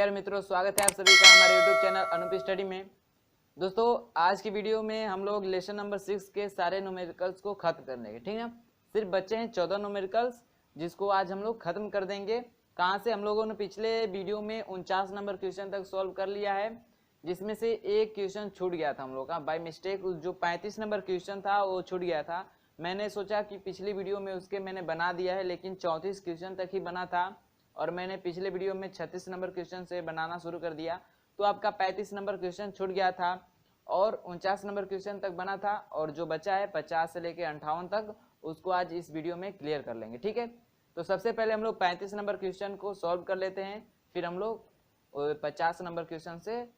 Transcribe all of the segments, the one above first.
नमस्कार मित्रों, स्वागत है आप सभी का हमारे YouTube चैनल अनूप स्टडी में। दोस्तों, आज की वीडियो में हम लोग लेसन नंबर 6 के सारे न्यूमेरिकल्स को खत्म कर लेंगे। ठीक है, सिर्फ बच्चे हैं 14 न्यूमेरिकल्स, जिसको आज हम लोग खत्म कर देंगे। कहाँ से? हम लोगों ने पिछले वीडियो में 49 नंबर क्वेश्चन तक सॉल्व कर लिया है, जिसमें से एक क्वेश्चन छूट गया था हम लोग का बाय मिस्टेक। जो 35 नंबर क्वेश्चन था वो छूट गया था। मैंने सोचा कि पिछली वीडियो में उसके मैंने बना दिया है, लेकिन 34 क्वेश्चन तक ही बना था और मैंने पिछले वीडियो में 36 नंबर क्वेश्चन से बनाना शुरू कर दिया, तो आपका 35 नंबर क्वेश्चन छूट गया था और 49 नंबर क्वेश्चन तक बना था, और जो बचा है 50 से लेकर 58 तक, उसको आज इस वीडियो में क्लियर कर लेंगे। ठीक है, तो सबसे पहले हम लोग 35 नंबर क्वेश्चन को सॉल्व कर लेते हैं, फिर हम लोग 50 नंबर क्वेश्चन से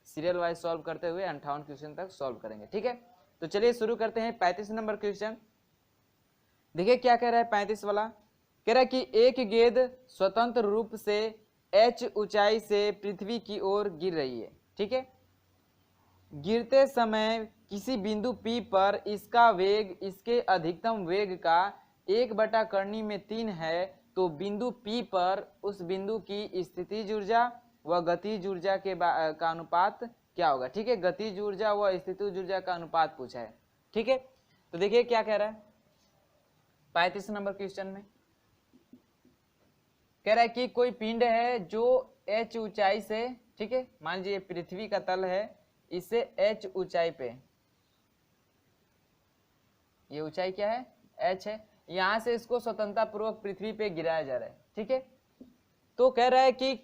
सीरियल वाइज सॉल्व करते हुए 58 क्वेश्चन तक सॉल्व करेंगे। ठीक है, तो चलिए शुरू करते हैं 35 नंबर क्वेश्चन। देखिए क्या कह रहा है 35 वाला। कह रहा है कि एक गेंद स्वतंत्र रूप से h ऊंचाई से पृथ्वी की ओर गिर रही है। ठीक है, गिरते समय किसी बिंदु P पर इसका वेग इसके अधिकतम वेग का 1/3 है, तो बिंदु P पर उस बिंदु की स्थितिज ऊर्जा व गतिज ऊर्जा का अनुपात क्या होगा। ठीक है, गतिज ऊर्जा व स्थितिज ऊर्जा का अनुपात पूछा है। ठीक है, तो देखिए क्या कह रहा है 35 नंबर क्वेश्चन में। कह रहा है कि कोई पिंड है जो h ऊंचाई से, ठीक है, मान लीजिए पृथ्वी का तल है, इससे h ऊंचाई पे, ये ऊंचाई क्या है? h है। यहां से इसको स्वतंत्रता पूर्वक पृथ्वी पे गिराया जा रहा है। ठीक है, तो कह रहा है कि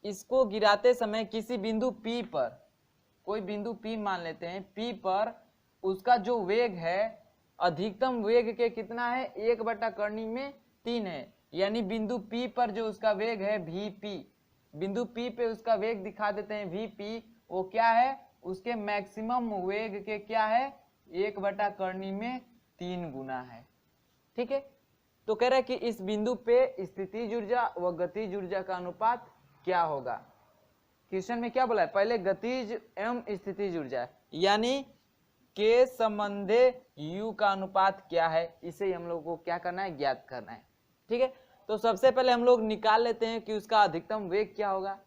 इसको गिराते समय किसी बिंदु P पर, कोई बिंदु P मान लेते हैं, P पर उसका जो वेग है अधिकतम वेग के कितना है? 1/3 है। यानी बिंदु P पर जो उसका वेग है Vp, बिंदु P पे उसका वेग दिखा देते हैं Vp, वो क्या है? उसके मैक्सिमम वेग के क्या है? 1/3 गुना है। ठीक है, तो कह रहा है कि इस बिंदु पे स्थितिज ऊर्जा व गतिज ऊर्जा का अनुपात क्या होगा। क्वेश्चन में क्या बोला है? पहले गतिज एवं स्थितिज ऊर्जा, यानी के संबंधे u का अनुपात क्या है, इसे हम लोग को क्या करना है? ज्ञात करना है। ठीक है, तो सबसे पहले हम लोग निकाल लेते हैं कि उसका अधिकतम वेग क्या होगा।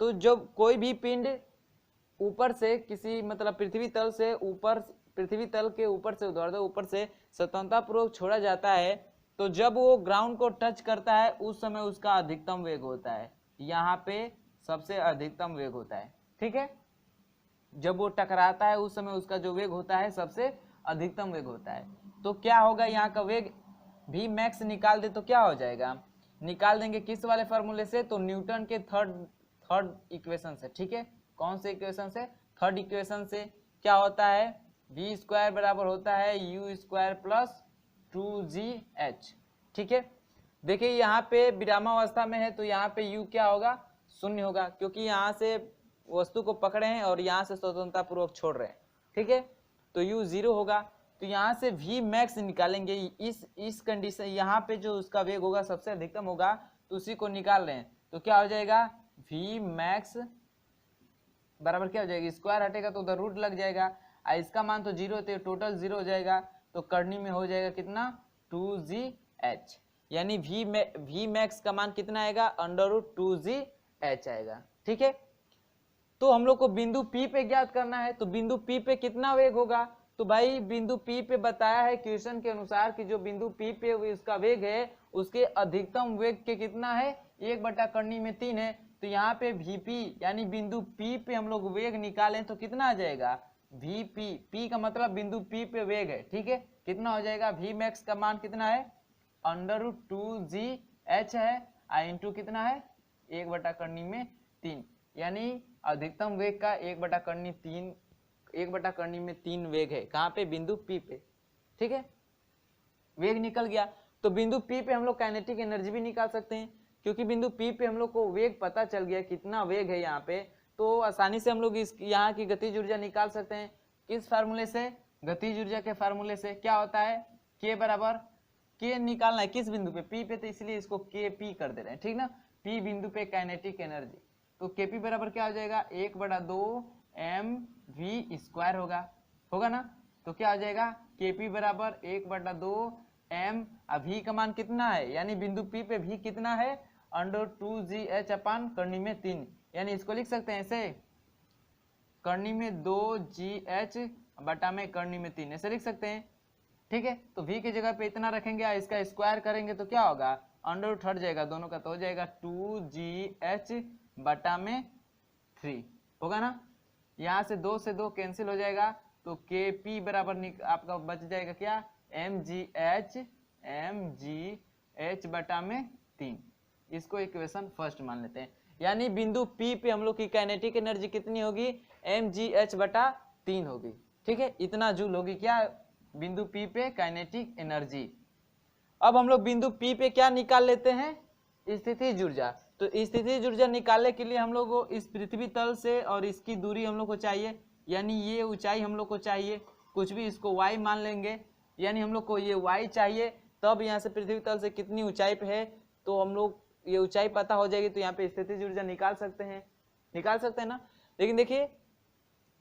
तो जब कोई भी पिंड ऊपर से किसी मतलब पृथ्वी तल से ऊपर, पृथ्वी तल के ऊपर से ऊपर से स्वतंत्रता पूर्वक छोड़ा जाता है, तो जब वो ग्राउंड को टच करता है उस समय उसका अधिकतम वेग होता है, यहाँ पे सबसे अधिकतम वेग होता है। ठीक है, जब वो टकराता है उस समय उसका जो वेग होता है सबसे अधिकतम वेग होता है। तो क्या होगा? यहाँ का वेग भी मैक्स निकाल दे तो क्या हो जाएगा? निकाल देंगे किस वाले फॉर्मूले से? तो न्यूटन के थर्ड इक्वेशन से। ठीक है, कौन से इक्वेशन से? थर्ड इक्वेशन से। क्या होता है? v² बराबर होता है u² प्लस 2gh। ठीक है, देखिए यहाँ पे विरामावस्था में है तो यहाँ पे u क्या होगा? 0 होगा, क्योंकि यहाँ से वस्तु को पकड़े हैं और यहाँ से स्वतंत्रता पूर्वक छोड़ रहे हैं। ठीक है, तो u 0 होगा। तो यहाँ से v मैक्स निकालेंगे। इस कंडीशन, यहाँ पे जो उसका वेग होगा सबसे अधिकतम होगा, तो उसी को निकाल रहे हैं। तो क्या हो जाएगा? v मैक्स बराबर क्या हो जाएगा? स्क्वायर हटेगा तो उधर रूट लग जाएगा, इसका मान तो 0 है, टोटल 0 हो जाएगा, तो करनी में हो जाएगा कितना? 2gh। यानी v मैक्स का मान कितना आएगा? √2gh आएगा। ठीक है, तो हम लोग को बिंदु P पे ज्ञात करना है, तो बिंदु P पे कितना वेग होगा? तो भाई बिंदु P पे बताया है क्वेश्चन के अनुसार कि जो बिंदु P पे उसका वेग है उसके अधिकतम वेग के कितना है? 1/3 है। तो यहाँ पे Vp यानी बिंदु P पे हम लोग वेग निकालें तो कितना आ जाएगा? Vp, P का मतलब बिंदु P पे वेग है। ठीक है, कितना हो जाएगा? V मैक्स का मान कितना है? √2gh है, इंटू कितना है? 1/3, यानी अधिकतम वेग का 1/3 वेग है। कहाँ पे? बिंदु P पे। ठीक है, वेग निकल गया, तो बिंदु P पे हम लोग काइनेटिक एनर्जी भी निकाल सकते हैं, क्योंकि बिंदु P पे हम लोग को वेग पता चल गया कितना वेग है यहाँ पे, तो आसानी से हम लोग इस यहाँ की गतिज ऊर्जा निकाल सकते हैं। किस फार्मूले से? गतिज ऊर्जा के फार्मूले से। क्या होता है? K बराबर, K निकालना है किस बिंदु पे? P पे, तो इसलिए इसको KP कर दे रहे हैं। ठीक ना, P बिंदु पे काइनेटिक एनर्जी, तो KP बराबर क्या हो जाएगा? 1/2 mv² होगा ना। तो क्या हो जाएगा? KP बराबर 1/2 m। v का मान कितना है? यानी बिंदु P पे v कितना है? √2GH अपान करनी में 3, यानी इसको लिख सकते हैं ऐसे, करनी में 2GH बटा में करनी में 3, ऐसे लिख सकते हैं। ठीक है, तो v की जगह पे इतना रखेंगे और इसका स्क्वायर करेंगे तो क्या होगा, अंडर रूट हट जाएगा दोनों का, तो हो जाएगा 2GH बटा में 3 होगा ना। यहाँ से 2 से 2 कैंसिल हो जाएगा, तो KP बराबर आपका बच जाएगा क्या, mgh बटा में 3। इसको इक्वेशन फर्स्ट मान लेते हैं, यानी बिंदु P पे हम लोग की काइनेटिक एनर्जी कितनी होगी, mgh बटा 3 होगी। ठीक है, इतना जूल होगी क्या बिंदु P पे काइनेटिक एनर्जी। अब हम लोग बिंदु P पे क्या निकाल लेते हैं, स्थितिज ऊर्जा। तो स्थितिज ऊर्जा निकालने के लिए हम लोग को इस पृथ्वी तल से और इसकी दूरी हम लोग को चाहिए, यानी ये ऊंचाई हम लोग को चाहिए, कुछ भी इसको y मान लेंगे, यानी हम लोग को ये y चाहिए। तब यहाँ से पृथ्वी तल से कितनी ऊंचाई पे है, तो हम लोग ये ऊंचाई पता हो जाएगी, तो यहाँ पे स्थितिज ऊर्जा निकाल सकते हैं ना। लेकिन देखिए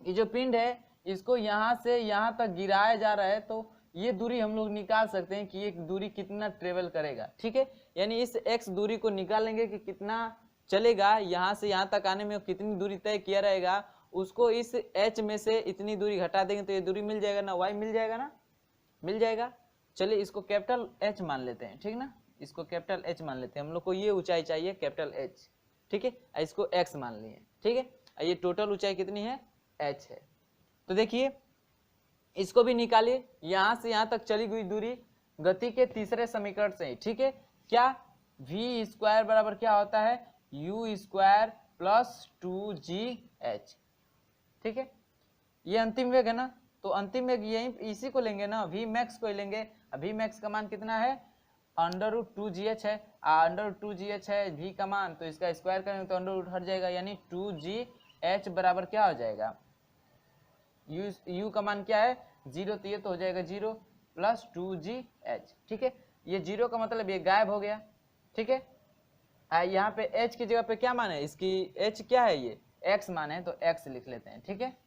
ये जो पिंड है इसको यहाँ से यहाँ तक गिराया जा रहा है, तो ये दूरी हम लोग निकाल सकते हैं कि ये दूरी कितना ट्रेवल करेगा। ठीक है, यानी इस x दूरी को निकाल लेंगे कि कितना चलेगा, यहाँ से यहाँ तक आने में कितनी दूरी तय किया रहेगा, उसको इस h में से इतनी दूरी घटा देंगे तो ये दूरी मिल जाएगा ना, y मिल जाएगा ना, मिल जाएगा। चलिए इसको कैपिटल H मान लेते हैं, ठीक ना, इसको कैपिटल H मान लेते हैं, हम लोग को ये ऊंचाई चाहिए कैपिटल H। ठीक है, इसको x मान लिए। ठीक है, ये टोटल ऊंचाई कितनी है, h है। तो देखिए इसको भी निकालिए, यहां से यहां तक चली गई दूरी गति के तीसरे समीकरण से। ठीक है, क्या v स्क्वायर बराबर क्या होता है, u स्क्वायर प्लस 2gh। ठीक है, ये अंतिम वेग है ना, तो अंतिम वेग यही इसी को लेंगे ना, v मैक्स को लेंगे। v मैक्स का मान कितना है, √2gh है, √2gh है v का मान, तो इसका स्क्वायर करेंगे तो अंडर रूट हट जाएगा, यानी 2gh बराबर क्या हो जाएगा, u का मान क्या है 0, तो ये तो हो जाएगा 0 प्लस 2gh। ठीक है, ये 0 का मतलब ये गायब हो गया। ठीक है, यहाँ पे h की जगह पे क्या मान है, इसकी h क्या है, ये x मान है, तो x लिख लेते हैं। ठीक है,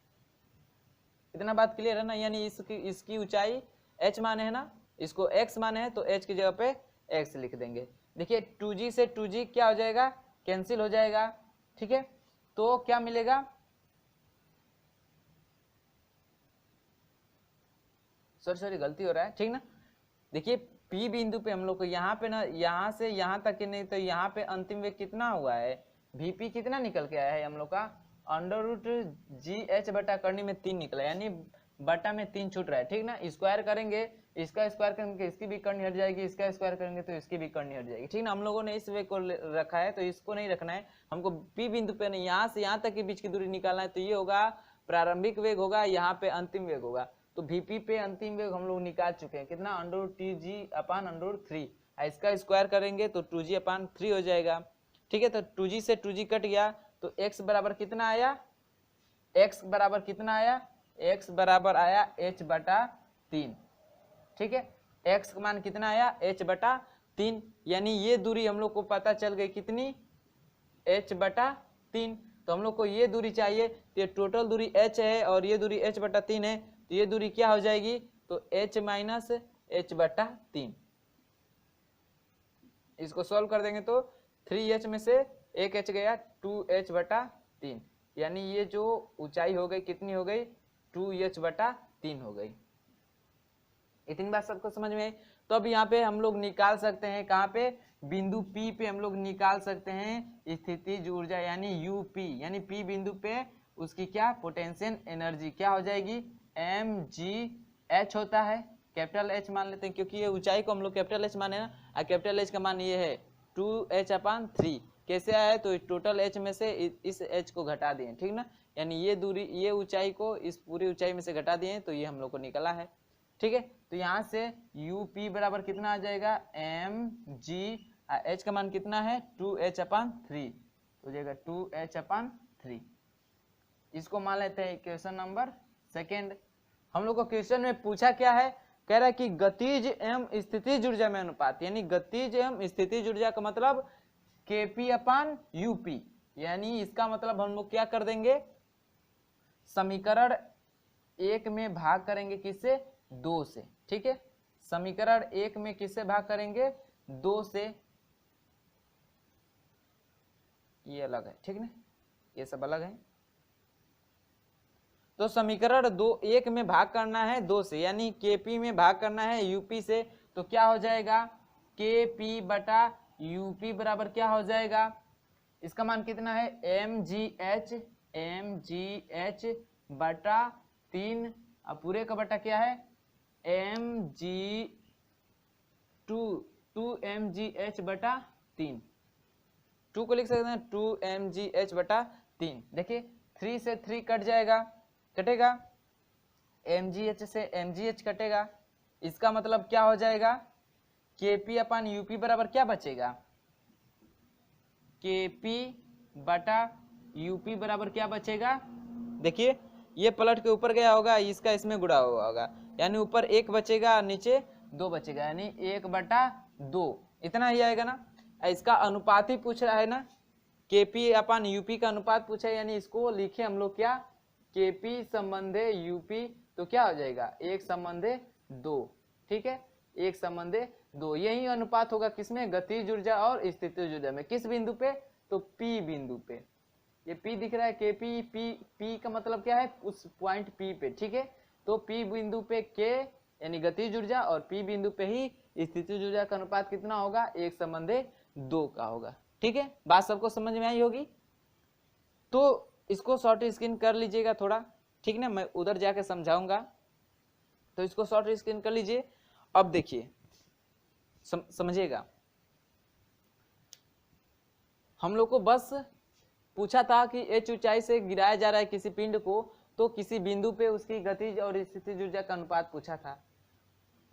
इतना बात क्लियर है ना, यानी इसकी ऊंचाई h मान है ना, इसको x मान है, तो h की जगह पे x लिख देंगे। देखिए 2g से 2g क्या हो जाएगा, कैंसिल हो जाएगा। ठीक है, तो क्या मिलेगा, सॉरी गलती हो रहा है, ठीक ना। देखिए P बिंदु पे हम लोग को यहाँ पे ना, यहाँ से यहाँ तक के नहीं, तो यहाँ पे अंतिम वेग कितना हुआ है, Vp कितना निकल के आया है हम लोग का, √GH बटा करनी में 3 निकला, यानी बटा में 3 छूट रहा है। ठीक ना, स्क्वायर करेंगे, इसका स्क्वायर करेंगे इसकी भी करनी हट जाएगी, इसका स्क्वायर करेंगे तो इसकी भी करनी हट जाएगी। ठीक ना, हम लोगों ने इस वेग को रखा है, तो इसको नहीं रखना है हमको, P बिंदु पे नहीं, यहाँ से यहाँ तक के बीच की दूरी निकालना है, तो ये होगा प्रारंभिक वेग होगा, यहाँ पे अंतिम वेग होगा। तो Vp पे अंतिम वेग हम लोग निकाल चुके हैं, कितना, √2g अपान √3, इसका स्क्वायर करेंगे तो 2g अपान 3 हो जाएगा। ठीक है, तो 2g से 2g कट गया, तो x बराबर कितना आया, x बराबर कितना आया, x बराबर आया h बटा 3। ठीक है, x का मान कितना आया, h बटा 3, यानी ये दूरी हम लोग को पता चल गई कितनी, h बटा 3। तो हम लोग को ये दूरी चाहिए, तो ये टोटल दूरी h है और ये दूरी h बटा 3 है, तो ये दूरी क्या हो जाएगी, तो h माइनस h बटा 3। इसको सॉल्व कर देंगे तो 3h में से एक h गया, 2h बटा 3, यानी ये जो ऊंचाई हो गई कितनी हो गई, 2h बटा 3 हो गई। इतनी बात सबको समझ में आई। तो अब यहाँ पे हम लोग निकाल सकते हैं, कहाँ पे, बिंदु P पे हम लोग निकाल सकते हैं स्थितिज ऊर्जा, यानी UP, यानी P बिंदु पे उसकी क्या पोटेंशियल एनर्जी क्या हो जाएगी, mgh होता है, कैपिटल H मान लेते हैं क्योंकि ये ऊंचाई को हम लोग कैपिटल H माने ना, और कैपिटल H का मान ये है 2h अपान 3। कैसे आया है, तो टोटल h में से इस h को घटा दिए, ठीक ना, यानी ये दूरी, ये ऊंचाई को इस पूरी ऊंचाई में से घटा दिए, तो ये हम लोग को निकला है। ठीक है, तो यहाँ से UP बराबर कितना आ जाएगा, mg, h का मान कितना है 2h अपान 3, तो जाएगा 2h अपान 3। इसको मान लेते हैं क्वेश्चन नंबर सेकेंड। हम लोग को क्वेश्चन में पूछा क्या है, कह रहा है कि गतिज एवं स्थितिज ऊर्जा में अनुपात, यानी गतिज एवं स्थितिज ऊर्जा का मतलब KP अपान UP, यानी इसका मतलब हम लोग क्या कर देंगे, समीकरण 1 में भाग करेंगे किससे, 2 से। ठीक है, समीकरण 1 में किससे भाग करेंगे, 2 से। ये अलग है, ठीक ना, ये सब अलग है। तो समीकरण 1 में भाग करना है 2 से, यानी Kp में भाग करना है यूपी से, तो क्या हो जाएगा Kp बटा यूपी बराबर क्या हो जाएगा, इसका मान कितना है mgh बटा 3, अब पूरे का बटा क्या है टू mgh बटा 3, 2 को लिख सकते हैं 2 mgh बटा 3। देखिए 3 से 3 कट जाएगा, कटेगा, mgh से mgh कटेगा, इसका मतलब क्या हो जाएगा Kp अपन यूपी बराबर क्या बचेगा, Kp बटा यूपी बराबर क्या बचेगा, देखिए ये पलट के ऊपर गया होगा, इसका इसमें गुणा हुआ होगा, यानी ऊपर 1 बचेगा नीचे 2 बचेगा, यानी 1/2, इतना ही आएगा ना। इसका अनुपात ही पूछ रहा है ना, Kp अपन यूपी का अनुपात पूछा है, यानी इसको लिखे हम लोग क्या Kp संबंधे यूपी, तो क्या हो जाएगा 1/2, ठीक है 1/2, यही अनुपात होगा किसमें गतिज ऊर्जा और स्थितिज ऊर्जा में, किस बिंदु पे, तो P बिंदु पे, ये P दिख रहा है Kp, P का मतलब क्या है उस पॉइंट P पे, ठीक है, तो P बिंदु पे K यानी गतिज ऊर्जा और P बिंदु पे ही स्थितिज ऊर्जा का अनुपात कितना होगा 1/2 का होगा, ठीक है, बात सबको समझ में आई होगी। तो इसको शॉर्ट स्क्रीन कर लीजिएगा थोड़ा, ठीक ना, मैं उधर जाके समझाऊंगा, तो इसको शॉर्ट स्क्रीन कर लीजिए। अब देखिए समझिएगा, हम लोग को बस पूछा था कि h ऊंचाई से गिराया जा रहा है किसी पिंड को, तो किसी बिंदु पे उसकी गतिज और स्थितिज ऊर्जा का अनुपात पूछा था।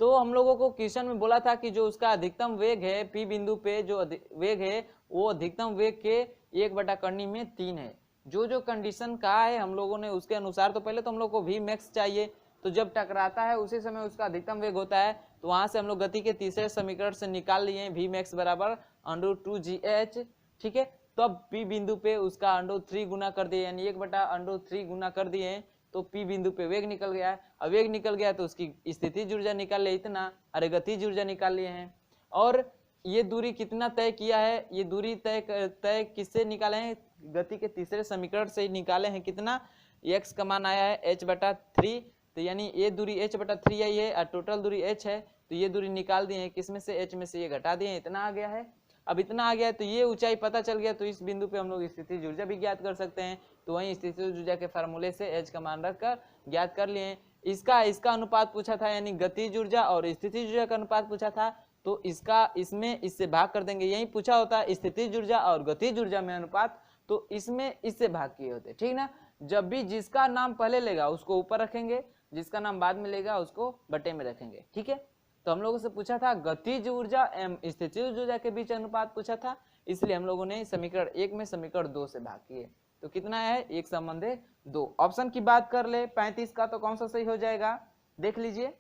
तो हम लोगों को क्वेश्चन में बोला था कि जो उसका अधिकतम वेग है P बिंदु पे, जो वेग है वो अधिकतम वेग के 1/3 में 3 है। जो कंडीशन कहा है हम लोगों ने उसके अनुसार, तो पहले तो हम लोग को v मैक्स चाहिए, तो जब टकराता है उसी समय उसका अधिकतम वेग होता है, तो वहां से हम लोग गति के तीसरे समीकरण से निकाल लिए v मैक्स बराबर √2gh, ठीक है। तो अब P बिंदु पे उसका √3 गुना कर दिए, यानी 1/√3 गुना कर दिए, तो P बिंदु पे वेग निकल गया है। अब वेग निकल गया तो उसकी स्थितिज ऊर्जा निकाल ले इतना, अरे गतिज ऊर्जा निकाल लिए हैं। और ये दूरी कितना तय किया है, ये दूरी तय किससे निकाले हैं, गति के तीसरे समीकरण से निकाले हैं, कितना x का मान आया है h/3, तो यानी ये दूरी h/3 आई है और टोटल दूरी h है, तो ये दूरी निकाल दिए हैं, किसमें से h में से ये घटा दिए, इतना आ गया है। अब इतना आ गया है तो ये ऊंचाई पता चल गया, तो इस बिंदु पे हम लोग स्थितिज ऊर्जा भी ज्ञात कर सकते हैं, तो वहीं स्थितिज ऊर्जा के फार्मूले से h का मान रखकर ज्ञात कर लिए। इसका अनुपात पूछा था, यानी गतिज ऊर्जा और स्थितिज ऊर्जा का अनुपात पूछा था, तो इसमें इससे भाग कर देंगे, यही पूछा होता है स्थितिज ऊर्जा और गतिज ऊर्जा में अनुपात, तो इसमें इससे भाग किए होते, ठीक ना। जब भी जिसका नाम पहले लेगा उसको ऊपर रखेंगे, जिसका नाम बाद में लेगा उसको बटे में रखेंगे, ठीक है। तो हम लोगों से पूछा था गतिज ऊर्जा एवं स्थितिज ऊर्जा के बीच अनुपात पूछा था, इसलिए हम लोगों ने समीकरण 1 में समीकरण 2 से भाग किए, तो कितना है 1/2। ऑप्शन की बात कर ले 35 का, तो कौन सा सही हो जाएगा, देख लीजिए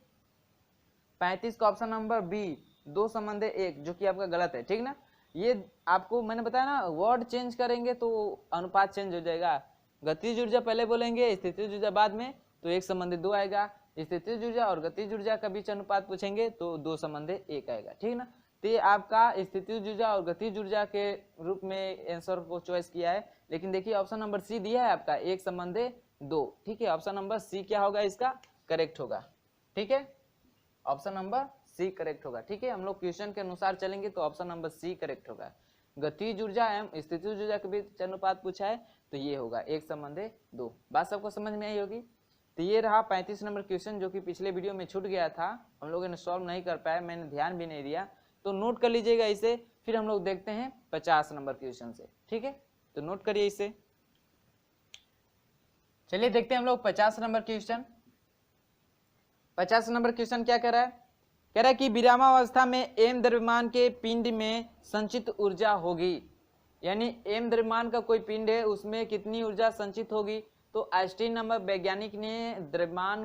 35 का ऑप्शन नंबर बी 2/1, जो कि आपका गलत है, ठीक ना। ये आपको मैंने बताया ना, वर्ड चेंज करेंगे तो अनुपात चेंज हो जाएगा, गतिज ऊर्जा पहले बोलेंगे स्थितिज ऊर्जा बाद में, तो 1/2 आएगा, स्थितिज ऊर्जा और गतिज ऊर्जा का बीच अनुपात पूछेंगे तो 2/1 आएगा, ठीक ना। तो ये आपका स्थितिज ऊर्जा और गतिज ऊर्जा के रूप में आंसर को चॉइस किया है, लेकिन देखिए ऑप्शन नंबर सी दिया है आपका 1/2, ठीक है, ऑप्शन नंबर सी क्या होगा इसका करेक्ट होगा, ठीक है, ऑप्शन नंबर सी करेक्ट होगा, ठीक है। हम लोग क्वेश्चन के अनुसार चलेंगे तो ऑप्शन नंबर सी करेक्ट होगा, गतिज ऊर्जा एवं स्थितिज ऊर्जा के बीच अनुपात पूछा है तो ये होगा 1/2। बात सबको समझ में आई होगी। तो ये रहा 35 नंबर क्वेश्चन, जो कि पिछले वीडियो में छूट गया था, हम लोगों ने सॉल्व नहीं कर पाया, मैंने ध्यान भी नहीं दिया, तो नोट कर लीजिएगा इसे, फिर हम लोग देखते हैं 50 नंबर क्वेश्चन से, ठीक है, तो नोट करिए इसे। चलिए देखते हैं हम लोग 50 नंबर क्वेश्चन। 50 नंबर क्वेश्चन क्या कह रहा है, कह रहा है कि विरामावस्था में m द्रव्यमान के पिंड में संचित ऊर्जा होगी, यानी m द्रव्यमान का कोई पिंड है उसमें कितनी ऊर्जा संचित होगी। तो आइंस्टीन नामक वैज्ञानिक ने द्रव्यमान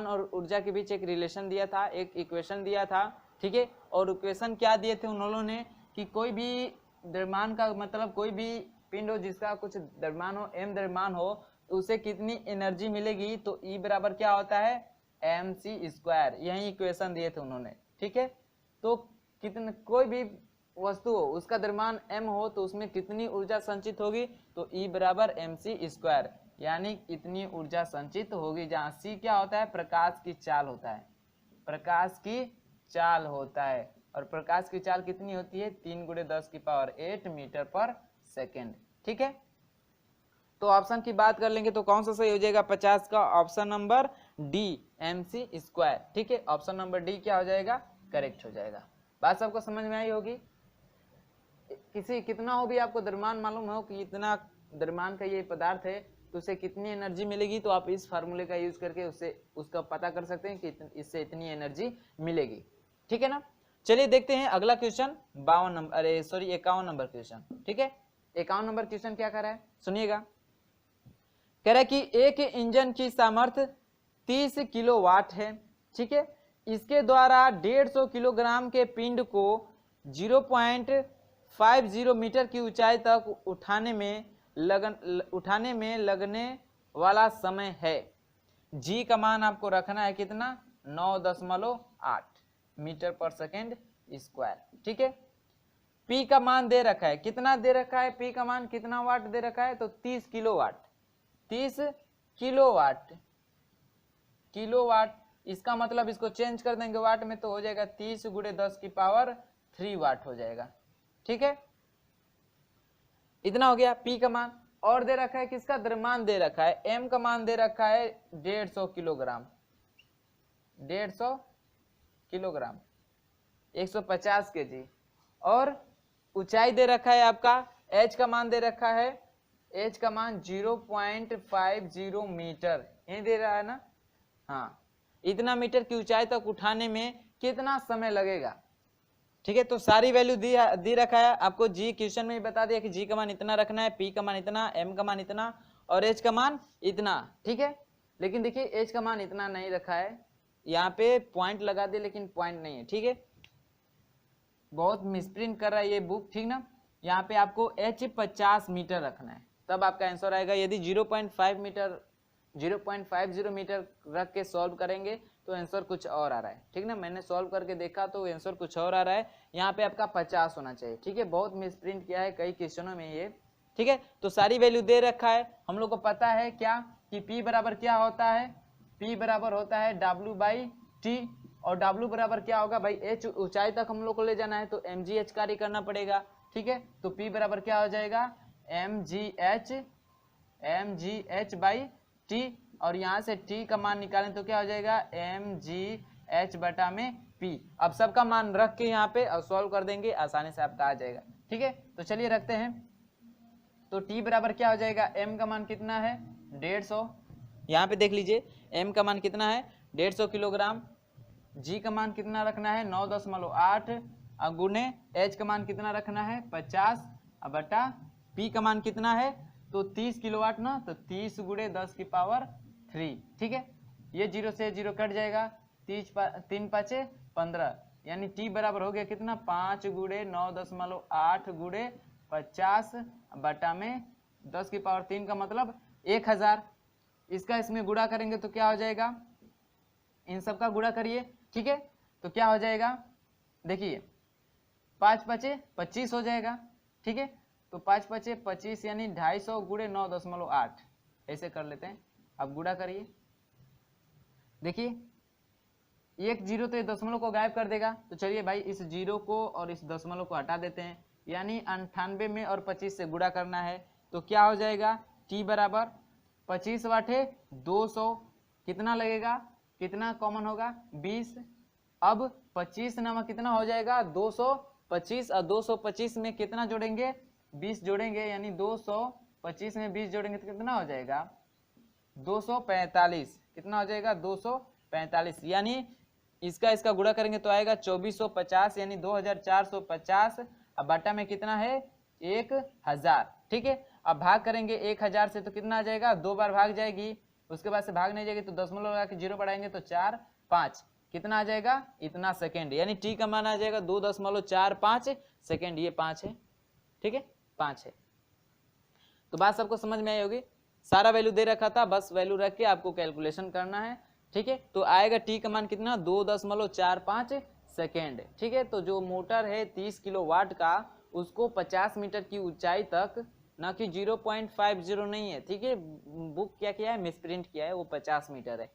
और ऊर्जा के बीच एक रिलेशन दिया था, एक इक्वेशन दिया था, ठीक है। और इक्वेशन क्या दिए थे उन्होंने कि कोई भी द्रव्यमान का मतलब कोई भी पिंड हो जिसका कुछ द्रव्यमान हो, m द्रव्यमान हो, तो उसे कितनी एनर्जी मिलेगी, तो E बराबर क्या होता है mc², यही इक्वेशन दिए थे उन्होंने, ठीक है। तो कितने कोई भी वस्तु हो उसका द्रव्यमान m हो तो उसमें कितनी ऊर्जा संचित होगी, तो E बराबर mc², यानी इतनी ऊर्जा संचित होगी, जहां c क्या होता है, प्रकाश की चाल होता है, प्रकाश की चाल होता है। और प्रकाश की चाल कितनी होती है, 3 × 10⁸ मीटर पर सेकेंड। ठीक है, तो ऑप्शन की बात कर लेंगे तो कौन सा सही हो जाएगा 50 का, ऑप्शन नंबर डी mc²। ठीक है, ऑप्शन नंबर डी क्या हो जाएगा, करेक्ट हो जाएगा। बात सबको समझ में आई होगी। किसी कितना हो भी आपको द्रव्यमान मालूम हो कि इतना द्रव्यमान का ये पदार्थ है तो उसे कितनी एनर्जी मिलेगी, तो आप इस फार्मूले का यूज करके उसका पता कर सकते हैं कि इससे इतनी एनर्जी मिलेगी। ठीक है ना, चलिए देखते हैं अगला क्वेश्चन 52 नंबर, 51 नंबर क्वेश्चन। ठीक है, 51 नंबर क्वेश्चन क्या कर रहा है, सुनिएगा। कह रहा है कि एक इंजन की सामर्थ्य 30 किलोवाट है। ठीक है, इसके द्वारा 150 किलोग्राम के पिंड को 0.50 मीटर की ऊंचाई तक उठाने में लगने वाला समय है। जी का मान आपको रखना है कितना, 9.8 मीटर पर सेकेंड स्क्वायर। ठीक है, पी का मान दे रखा है, कितना दे रखा है, पी का मान कितना वाट दे रखा है, तो 30 किलोवाट, 30 किलोवाट, किलोवाट, इसका मतलब इसको चेंज कर देंगे वाट में तो हो जाएगा 30 × 10⁻³ वाट हो जाएगा। ठीक है, इतना हो गया पी का मान। और दे रखा है किसका, द्रव्यमान दे रखा है, एम का मान दे रखा है 150 किलोग्राम, 150 किलोग्राम, 150 केजी। और ऊंचाई दे रखा है आपका, एच का मान दे रखा है, एच का मान 0.50 मीटर, ये दे रहा है ना, हाँ, इतना मीटर की ऊंचाई तक उठाने में कितना समय लगेगा। ठीक है, तो सारी वैल्यू दी रखा है आपको, जी क्वेश्चन में बता दिया कि जी का मान इतना रखना है, पी का मान इतना, एम का मान इतना और एच का मान इतना। ठीक है, लेकिन देखिए एच का मान इतना नहीं रखा है, यहाँ पे पॉइंट लगा दे लेकिन पॉइंट नहीं है। ठीक है, बहुत मिसप्रिंट कर रहा है ये बुक। ठीक ना, यहाँ पे आपको एच 50 मीटर रखना है, तब आपका आंसर आएगा। यदि 0.50 मीटर रख के सॉल्व करेंगे तो आंसर कुछ और आ रहा है। ठीक ना, मैंने सॉल्व करके देखा तो आंसर कुछ और आ रहा है, यहाँ पे आपका 50 होना चाहिए। ठीक है, बहुत मिसप्रिंट किया है कई क्वेश्चनों में ये। ठीक है, तो सारी वैल्यू दे रखा है, हम लोग को पता है क्या कि P बराबर क्या होता है, P बराबर होता है W/T, और W बराबर क्या होगा भाई, H ऊंचाई तक हम लोग को ले जाना है तो mgh कार्य करना पड़ेगा। ठीक है, तो P बराबर क्या हो जाएगा, mgh/T, और यहाँ से T का मान निकालें तो क्या हो जाएगा, mgh/P। अब सबका मान रख के यहाँ पे और सॉल्व कर देंगे, आसानी से आपका आ जाएगा। ठीक है, तो चलिए रखते हैं। तो T बराबर क्या हो जाएगा, m का मान कितना है 150, यहाँ पे देख लीजिए m का मान कितना है 150 किलोग्राम, g का मान कितना रखना है 9.8 गुने h का मान कितना रखना है 50 बटा p का मान कितना है तो 30 किलोवाट ना, तो 30 × 10⁻3। ठीक है, ये 0 से 0 कट जाएगा, 3 × 5 = 15, यानी T बराबर हो गया कितना 5 × 9.8 × 50 बटा में 10⁻3 का मतलब 1000। इसका इसमें गुणा करेंगे तो क्या हो जाएगा, इन सब का गुणा करिए। ठीक है, तो क्या हो जाएगा, देखिए 5 × 5 = 25 हो जाएगा। ठीक है, तो 5 × 5 = 25 यानी 250 × 9.8, ऐसे कर लेते हैं। अब गुणा करिए, देखिए एक जीरो तो ये दशमलव को गायब कर देगा, तो चलिए भाई इस जीरो को और इस दशमलव को हटा देते हैं, यानी 98 में और 25 से गुणा करना है तो क्या हो जाएगा, T बराबर 25 वाट है 200, कितना लगेगा, कितना कॉमन होगा 20। अब 25 नामक कितना हो जाएगा 225, और 225 में कितना जोड़ेंगे 20 जोड़ेंगे, यानी 225 में 20 जोड़ेंगे तो कितना हो जाएगा 245, कितना हो जाएगा 245, यानी इसका गुणा करेंगे तो आएगा 2450, यानी 2450, अब बटा में कितना है 1000। ठीक है, अब भाग करेंगे 1000 से तो कितना आ जाएगा, 2 बार भाग जाएगी, उसके बाद से भाग नहीं जाएगी तो दशमलव लगा के 0 बढ़ाएंगे तो 4 5, कितना आ जाएगा इतना सेकेंड, यानी T का मान आ जाएगा 2.45 सेकेंड, ये 5 है। ठीक है, 5 है। तो बात सबको समझ में आई होगी, सारा वैल्यू दे रखा था, बस वैल्यू रख के आपको कैलकुलेशन करना है। ठीक है, तो आएगा T का मान कितना 2.45 सेकेंड। ठीक है, तो जो मोटर है 30 किलोवाट का, उसको 50 मीटर की ऊंचाई तक, ना कि 0.50 नहीं है, ठीक है, बुक क्या किया है, मिसप्रिंट किया है, वो 50 मीटर है,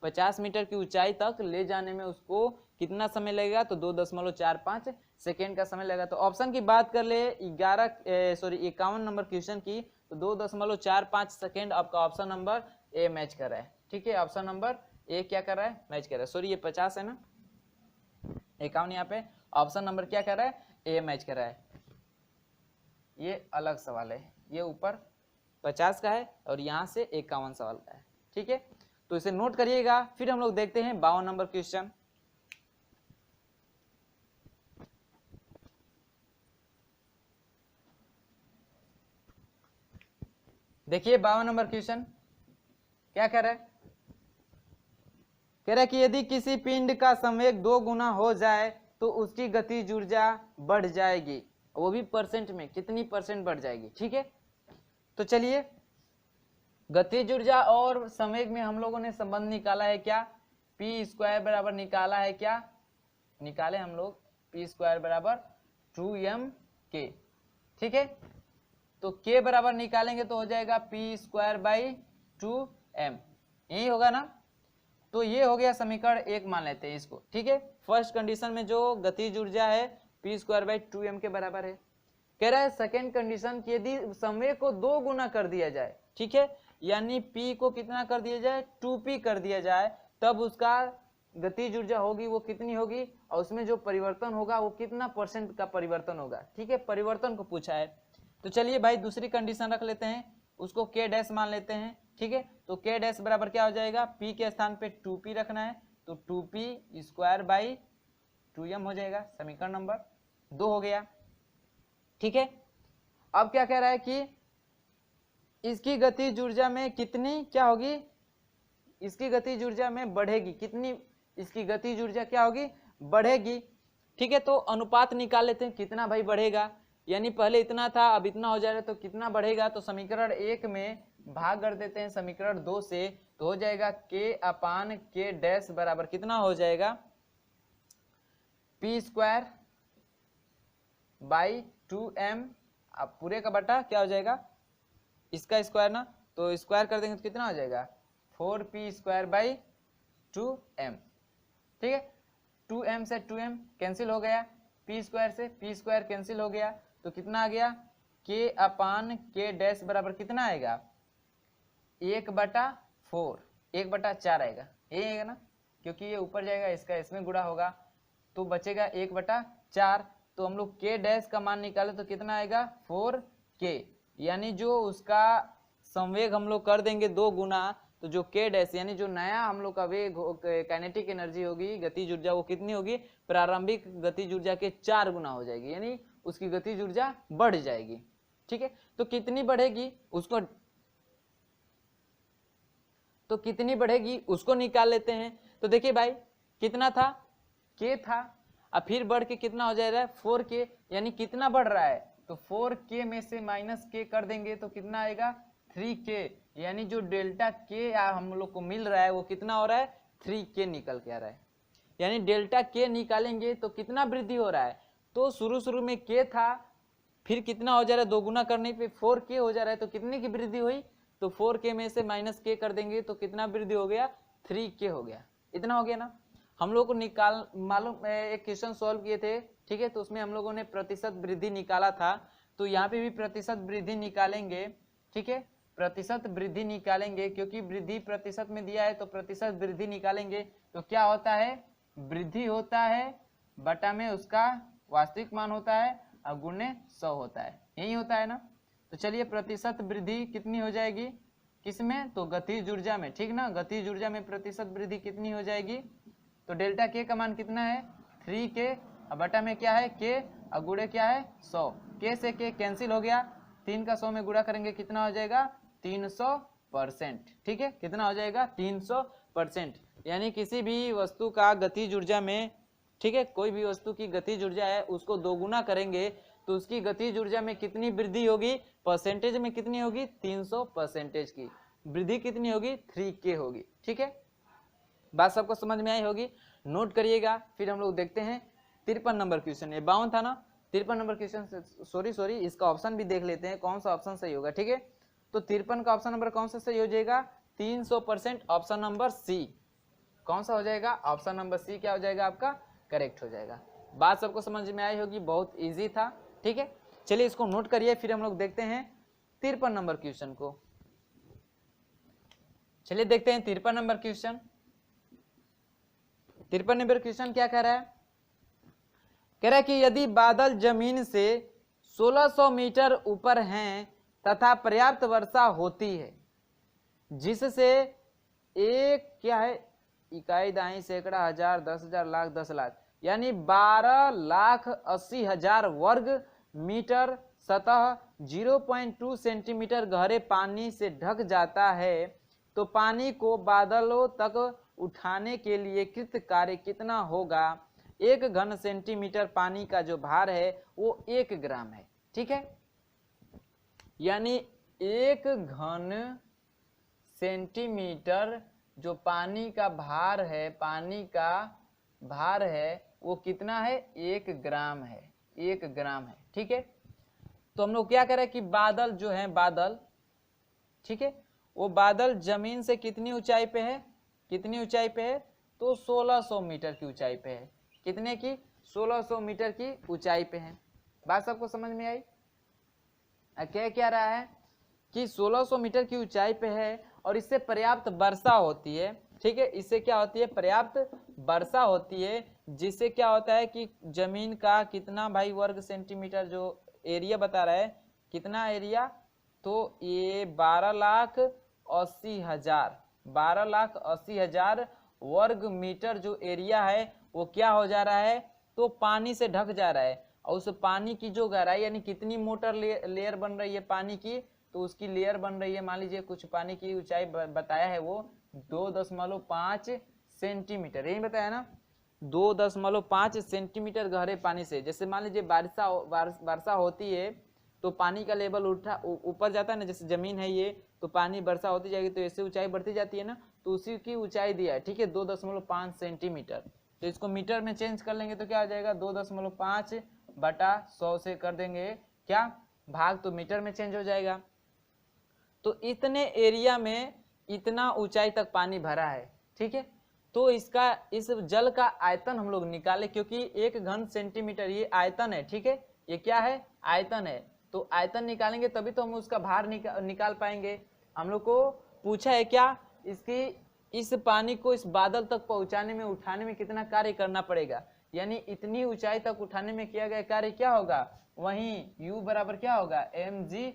50 मीटर की ऊंचाई तक ले जाने में उसको कितना समय लगेगा, तो 2.45 सेकेंड का समय लगेगा। तो ऑप्शन की बात कर ले 51 नंबर क्वेश्चन की, तो 2.45 सेकेंड आपका ऑप्शन नंबर ए मैच कर रहा है। ठीक है, ऑप्शन नंबर ए क्या कर रहा है, मैच कर रहा है। सॉरी, ये 50 है ना, 51 यहाँ पे, ऑप्शन नंबर क्या कर रहा है, ए मैच कर रहा है। ये अलग सवाल है, ये ऊपर 50 का है और यहाँ से 51 सवाल का है। ठीक है, तो इसे नोट करिएगा। फिर हम लोग देखते हैं 52 नंबर क्वेश्चन। देखिए 52 नंबर क्वेश्चन क्या कह रहा है, कह रहा है कि यदि किसी पिंड का संवेग 2 गुना हो जाए तो उसकी गतिज ऊर्जा बढ़ जाएगी, वो भी परसेंट में, कितनी परसेंट बढ़ जाएगी। ठीक है, तो चलिए, गतिज ऊर्जा और संवेग में हम लोगों ने संबंध निकाला है क्या, पी स्क्वायर बराबर निकाला है क्या, निकाले हम लोग पी स्क्वायर बराबर 2m के। ठीक है, तो k बराबर निकालेंगे तो हो जाएगा पी स्क्वायर बाई 2m, यही होगा ना। तो ये हो गया समीकरण 1, मान लेते हैं इसको। ठीक है, फर्स्ट कंडीशन में जो गतिज ऊर्जा है पी स्क्वायर बाई 2m के बराबर है। कह रहा है सेकेंड कंडीशन की यदि संवेग को 2 गुना कर दिया जाए, ठीक है, यानी p को कितना कर दिया जाए, 2p कर दिया जाए, तब उसका गतिज ऊर्जा होगी वो कितनी होगी, और उसमें जो परिवर्तन होगा वो कितना परसेंट का परिवर्तन होगा। ठीक है, परिवर्तन को पूछा है। तो चलिए भाई दूसरी कंडीशन रख लेते हैं, उसको k डैश मान लेते हैं। ठीक है, तो k डैश बराबर क्या हो जाएगा, p के स्थान पे 2p रखना है, तो 2p स्क्वायर बाई 2m हो जाएगा, समीकरण नंबर 2 हो गया। ठीक है, अब क्या कह रहा है कि इसकी गतिज ऊर्जा में कितनी क्या होगी, इसकी गतिज ऊर्जा में बढ़ेगी, कितनी इसकी गतिज ऊर्जा क्या होगी, बढ़ेगी। ठीक है, तो अनुपात निकाल लेते हैं, कितना भाई बढ़ेगा, यानी पहले इतना था अब इतना हो जाएगा, तो कितना बढ़ेगा, तो समीकरण 1 में भाग कर देते हैं समीकरण 2 से, तो हो जाएगा k/k डैश बराबर कितना हो जाएगा, पी स्क्वायर बाई 2m, अब पूरे का बटा क्या हो जाएगा, इसका स्क्वायर ना, तो स्क्वायर कर देंगे तो कितना हो जाएगा, 4p स्क्वायर बाई 2m। ठीक है, 2m से 2m कैंसिल हो गया, p स्क्वायर से p स्क्वायर कैंसिल हो गया, तो कितना आ गया, k/k डैश बराबर कितना आएगा, 1/4, 1/4 आएगा, ये आएगा ना, क्योंकि ये ऊपर जाएगा इसका इसमें गुणा होगा, तो बचेगा 1/4। तो हम लोग k डैश का मान निकाले तो कितना आएगा, 4k, यानी जो उसका संवेग हम लोग कर देंगे 2 गुना, तो जो k डैश यानी जो नया हम लोग का वेग काइनेटिक एनर्जी होगी, गतिज ऊर्जा, वो कितनी होगी, प्रारंभिक गतिज ऊर्जा के 4 गुना हो जाएगी, यानी उसकी गतिज ऊर्जा बढ़ जाएगी। ठीक है, तो कितनी बढ़ेगी उसको, तो कितनी बढ़ेगी उसको निकाल लेते हैं। तो देखिए भाई कितना था, k था, अब फिर बढ़ के कितना हो जा रहा है, 4k, यानी कितना बढ़ रहा है, तो 4k में से माइनस k कर देंगे तो कितना आएगा, 3k, यानी जो डेल्टा k हम लोग को मिल रहा है वो कितना हो रहा है, 3k निकल के आ रहा है। यानी डेल्टा k निकालेंगे तो कितना वृद्धि हो रहा है, तो शुरू में k था, फिर कितना हो जा रहा है, 2 गुना करने पे 4k हो जा रहा है, तो कितने की वृद्धि हुई, तो 4k में से माइनस k कर देंगे तो कितना वृद्धि हो गया, 3k हो गया, इतना हो गया ना। हम लोग को निकाल मालूम, एक क्वेश्चन सॉल्व किए थे, ठीक है, तो उसमें हम लोगों ने प्रतिशत वृद्धि निकाला था, तो यहाँ पे भी प्रतिशत वृद्धि निकालेंगे। ठीक है, प्रतिशत वृद्धि निकालेंगे, क्योंकि वृद्धि प्रतिशत में दिया है तो प्रतिशत वृद्धि निकालेंगे, तो क्या होता है, वृद्धि होता है बटा में उसका वास्तविक मान होता है और गुणे 100 होता है, यही होता है ना। तो चलिए प्रतिशत वृद्धि कितनी हो जाएगी, किसमें, तो गतिज ऊर्जा में, ठीक ना, गतिज ऊर्जा में प्रतिशत वृद्धि कितनी हो जाएगी, तो डेल्टा k का मान कितना है, 3k, और बटा में क्या है k, और गुणे क्या है 100, k से k कैंसिल हो गया, 3 का 100 में गुणा करेंगे कितना हो जाएगा, 300%। ठीक है, कितना हो जाएगा, 300%, यानी किसी भी वस्तु का गतिज ऊर्जा में, ठीक है, कोई भी वस्तु की गतिज ऊर्जा है उसको 2 गुना करेंगे तो उसकी गतिज ऊर्जा में कितनी वृद्धि होगी, परसेंटेज में कितनी होगी, 300% की वृद्धि कितनी होगी, 3k होगी। ठीक है, बात सबको समझ में आई होगी। नोट करिएगा। फिर हम लोग देखते हैं 53 नंबर क्वेश्चन, ये 52 था ना, 53 नंबर क्वेश्चन, सॉरी इसका ऑप्शन भी देख लेते हैं कौन सा ऑप्शन सही होगा। ठीक है, तो 53 का ऑप्शन नंबर कौन सा सही हो जाएगा, 300% ऑप्शन नंबर सी। कौन सा हो जाएगा, ऑप्शन नंबर सी क्या हो जाएगा आपका, करेक्ट हो जाएगा। बात सबको समझ में आई होगी, बहुत इजी था। ठीक है, चलिए इसको नोट करिए, फिर हम लोग देखते हैं 53 नंबर क्वेश्चन को। चलिए देखते हैं 53 नंबर क्वेश्चन। 53 नंबर क्वेश्चन क्या कह रहा है, कह रहा है कि यदि बादल जमीन से 1600 मीटर ऊपर हैं तथा पर्याप्त वर्षा होती है जिससे एक क्या है, इकाई दाई सैकड़ा हजार 10,000 लाख 10 लाख यानी 12,80,000 वर्ग मीटर सतह 0.2 सेंटीमीटर गहरे पानी से ढक जाता है, तो पानी को बादलों तक उठाने के लिए कृत कार्य कितना होगा। 1 घन सेंटीमीटर पानी का जो भार है वो 1 ग्राम है। ठीक है, यानी 1 घन सेंटीमीटर जो पानी का भार है, पानी का भार है वो कितना है, 1 ग्राम है, 1 ग्राम है। ठीक है, तो हम लोग क्या कह रहे हैं कि बादल जो है, बादल, ठीक है, वो बादल जमीन से कितनी ऊंचाई पे है, कितनी ऊंचाई पे है, तो 1600 मीटर की ऊंचाई पे है। कितने की, 1600 मीटर की ऊंचाई पे है। बात सबको समझ में आई। कह क्या रहा है कि 1600 मीटर की ऊंचाई पे है और इससे पर्याप्त वर्षा होती है। ठीक है, इससे क्या होती है, पर्याप्त वर्षा होती है, जिससे क्या होता है कि जमीन का कितना भाई वर्ग सेंटीमीटर जो एरिया बता रहा है, कितना एरिया, तो ये 12,80,000 12,80,000 वर्ग मीटर जो एरिया है वो क्या हो जा रहा है, तो पानी से ढक जा रहा है। और उस पानी की जो गहराई यानी कितनी मोटर लेयर बन रही है पानी की, तो उसकी लेयर बन रही है, मान लीजिए कुछ पानी की ऊंचाई बताया है वो 2.5 सेंटीमीटर, यही बताया ना, 2.5 सेंटीमीटर गहरे पानी से। जैसे मान लीजिए वर्षा होती है तो पानी का लेवल ऊपर जाता है ना, जैसे जमीन है ये, तो पानी वर्षा होती जाएगी तो ऐसे ऊंचाई बढ़ती जाती है ना, तो उसी की ऊंचाई दिया है। ठीक है, 2.5 सेंटीमीटर, तो इसको मीटर में चेंज कर लेंगे तो क्या आ जाएगा, 2.5/100 से कर देंगे क्या भाग, तो मीटर में चेंज हो जाएगा। तो इतने एरिया में इतना ऊंचाई तक पानी भरा है। ठीक है, तो इसका इस जल का आयतन हम लोग निकाले, क्योंकि 1 घन सेंटीमीटर ये आयतन है। ठीक है, ये क्या है, आयतन है, तो आयतन निकालेंगे तभी तो हम उसका भार निकाल पाएंगे। हम लोग को पूछा है क्या, इसकी इस पानी को इस बादल तक पहुंचाने में, उठाने में कितना कार्य करना पड़ेगा, यानी इतनी ऊंचाई तक उठाने में किया गया कार्य क्या होगा, वहीं U बराबर क्या होगा, mgh,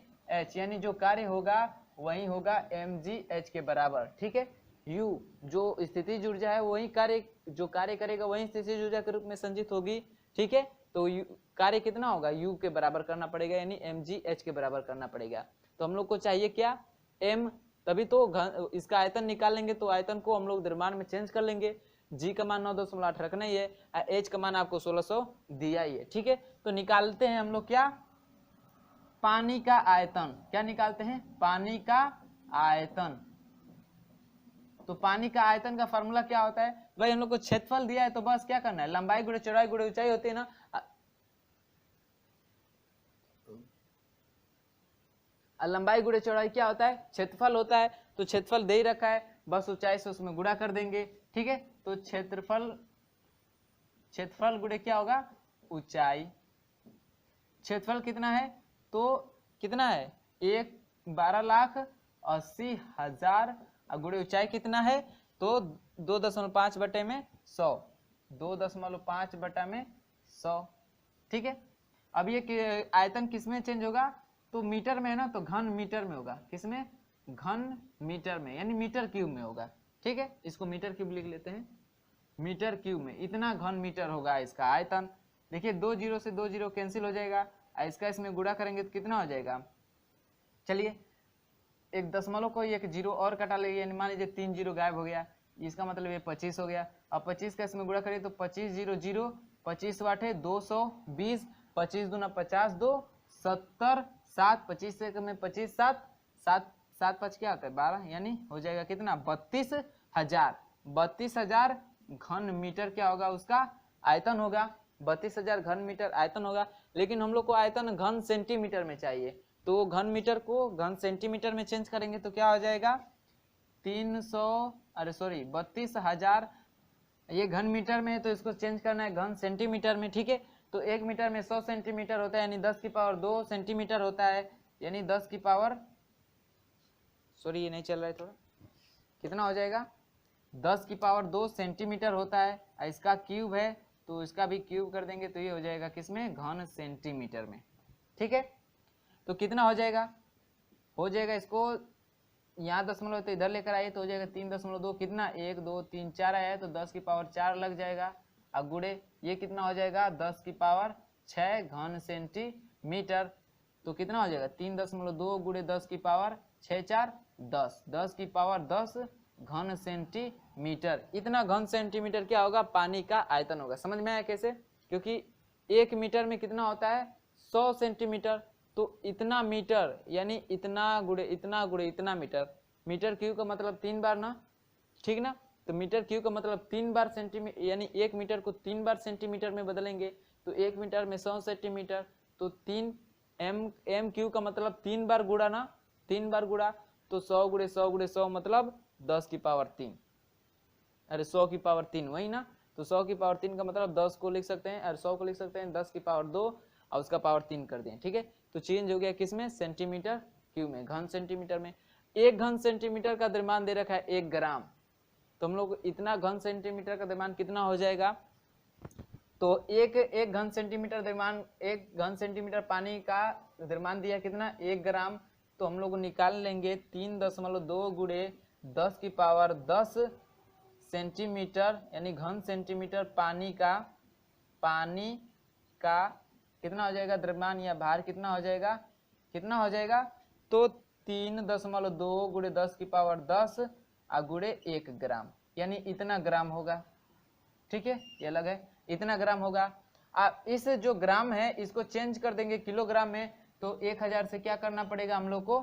यानी जो कार्य होगा वही होगा mgh के बराबर। ठीक है, U जो स्थितिज ऊर्जा है वही कार्य, जो कार्य करेगा वही स्थितिज ऊर्जा के रूप में संचित होगी। ठीक है, तो कार्य कितना होगा, U के बराबर करना पड़ेगा, यानी mgh के बराबर करना पड़ेगा। तो हम लोग को चाहिए क्या, m, तभी तो इसका आयतन निकाल लेंगे, तो आयतन को हम लोग द्रव्यमान में चेंज कर लेंगे। G का मान 9.8 रखना ही है, H का मान आपको 1600 दिया ही है। ठीक है, तो निकालते हैं हम लोग क्या, पानी का आयतन, क्या निकालते हैं, पानी का आयतन। तो पानी का आयतन का फॉर्मूला क्या होता है भाई, हम लोग को क्षेत्रफल दिया है तो बस क्या करना है, लंबाई गुणे चौड़ाई गुणे ऊंचाई होती है ना, लंबाई गुणे चौड़ाई क्या होता है, क्षेत्रफल होता है। तो क्षेत्रफल दे ही रखा है, बस ऊंचाई से उसमें गुणा कर देंगे। ठीक है, तो क्षेत्रफल गुणे क्या होगा, ऊंचाई। क्षेत्रफल कितना है, तो कितना है, 12,80,000 गुणे ऊंचाई कितना है, तो 2.5/100, 2.5/100। ठीक है, अब ये आयतन किसमें चेंज होगा, तो मीटर में है ना, तो घन मीटर में होगा, किसमें, घन मीटर में, यानी मीटर क्यूब में होगा। ठीक है, इसको मीटर क्यूब लिख लेते हैं, मीटर क्यूब में इतना घन मीटर होगा इसका आयतन। देखिए 2 0 से 2 0 कैंसिल हो जाएगा, इसका इसमें गुणा करेंगे तो कितना हो जाएगा, चलिए एक दशमलव को एक जीरो और कटा लेंगे, यानी मान लीजिए 3 0 गायब हो गया, इसका मतलब ये 25 हो गया। अब 25 का इसमें गुणा करिए तो 25 0 0, 25 वाट है 220, 25 दूना 50, 2 70, 7 25 से में 25 7 7 7 5 क्या होता है 12, यानी हो जाएगा कितना 32,000, 32,000 घन मीटर क्या होगा, उसका आयतन होगा। 32,000 घन मीटर आयतन होगा। लेकिन हम लोग को आयतन घन सेंटीमीटर में चाहिए, तो घन मीटर को घन सेंटीमीटर में चेंज करेंगे तो क्या हो जाएगा 32,000। ये घन मीटर में है तो इसको चेंज करना है घन सेंटीमीटर में, ठीक है। तो 1 मीटर में 100 सेंटीमीटर होता है, यानी 10 की पावर 2 सेंटीमीटर होता है, यानी 10 की पावर ये नहीं चल रहा है थोड़ा, कितना हो जाएगा 10 की पावर 2 सेंटीमीटर होता है। इसका क्यूब है तो इसका भी क्यूब कर देंगे तो ये हो जाएगा किसमें, घन सेंटीमीटर में, ठीक है। तो कितना हो जाएगा, इसको यहाँ दशमलव तो इधर लेकर आइए तो हो जाएगा 3.2, कितना 1 2 3 4 आया है तो 10 की पावर 4 लग जाएगा। अब गुड़े ये कितना हो जाएगा 10 की पावर 6 घन सेंटीमीटर, तो कितना हो जाएगा 3.2 गुड़े 10 की पावर 6 4 10, 10 की पावर 10 घन सेंटीमीटर। इतना घन सेंटीमीटर क्या होगा, पानी का आयतन होगा। समझ में आया कैसे, क्योंकि 1 मीटर में कितना होता है 100 सेंटीमीटर, तो इतना मीटर यानी इतना गुड़े इतना मीटर, मीटर क्यूब का मतलब 3 बार ना, ठीक ना। तो मीटर क्यूब का मतलब 3 बार सेंटीमीटर, यानी 1 मीटर को 3 बार सेंटीमीटर में बदलेंगे तो 1 मीटर में 100 सेंटीमीटर, तो 3 एम क्यूब का मतलब 3 बार गुड़ा ना, 3 बार गुड़ा, तो 100 गुड़े 100 गुड़े 100 मतलब 10 की पावर 3, अरे 100 की पावर 3 वही ना। तो 100 की पावर 3 का मतलब 10 को लिख सकते हैं, और 100 को लिख सकते हैं 10 की पावर 2 और उसका पावर 3 कर दें, ठीक है। तो चेंज हो गया किसमें, सेंटीमीटर क्यूब में, घन सेंटीमीटर में। 1 घन सेंटीमीटर का द्रव्यमान दे रखा है 1 ग्राम, तो हम लोग इतना घन सेंटीमीटर का द्रव्यमान कितना हो जाएगा, तो एक घन सेंटीमीटर द्रव्यमान, 1 घन सेंटीमीटर पानी का द्रव्यमान दिया कितना 1 ग्राम, तो हम लोग निकाल लेंगे 3.2 गुड़े 10 की पावर 10 सेंटीमीटर, यानी घन सेंटीमीटर पानी का कितना हो जाएगा द्रव्यमान या भार कितना हो जाएगा, तो 3.2 गुड़े 10 की पावर 10 गुड़े 1 ग्राम, यानी इतना ग्राम होगा, ठीक है। ये अलग है, इतना ग्राम होगा। अब इस जो ग्राम है इसको चेंज कर देंगे किलोग्राम में, तो 1000 से क्या करना पड़ेगा, हम लोग को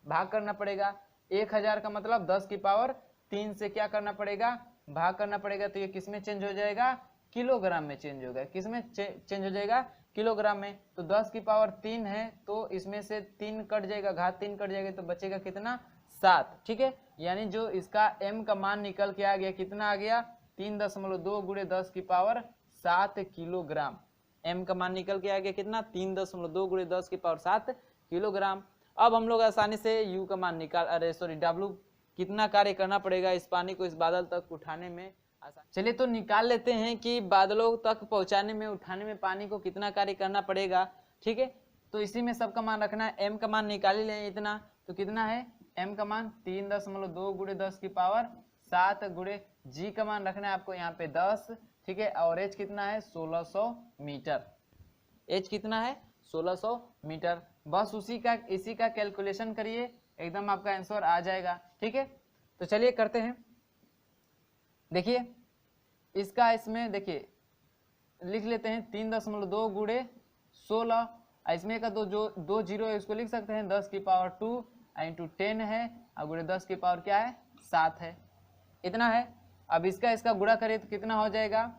भाग करना पड़ेगा। 1000 का मतलब 10 की पावर 3 से क्या करना पड़ेगा, भाग करना पड़ेगा, तो ये किस में चेंज हो जाएगा, किलोग्राम में चेंज होगा। किस में चेंज हो जाएगा, किलोग्राम में। तो 10 की पावर 3 है तो इसमें से 3 कट जाएगा, घात 3 कट जाएगा, तो बचेगा कितना 7, ठीक है। यानी जो इसका m का मान निकल के आ गया, कितना आ गया 3.2 गुड़े 10 की पावर 7 किलोग्राम। m का मान निकल के आ गया कितना 3.2 गुड़े 10 की पावर 7 किलोग्राम। अब हम लोग आसानी से u का मान w कितना कार्य करना पड़ेगा इस पानी को इस बादल तक उठाने में। चलिए तो निकाल लेते हैं कि बादलों तक पहुंचाने में, उठाने में पानी को कितना कार्य करना पड़ेगा, ठीक है। तो इसी में सबका मान रखना है, m का मान निकाल ही लें इतना, तो कितना है m का मान 3.2 गुड़े 10 की पावर 7 गुड़े g का मान रखना है आपको यहाँ पे 10, ठीक है। और h कितना है 1600 मीटर, h कितना है 1600 मीटर। बस इसी का कैलकुलेशन करिए, एकदम आपका आंसर आ जाएगा, ठीक है। तो चलिए करते हैं, देखिए इसका, इसमें देखिए लिख लेते हैं 3.2 गुड़े 16, इसमें का दो जीरो है उसको लिख सकते हैं 10 की पावर 2 इंटू 10 है, और गुड़े 10 की पावर क्या है 7 है, इतना है। अब इसका गुणा करें तो कितना हो जाएगा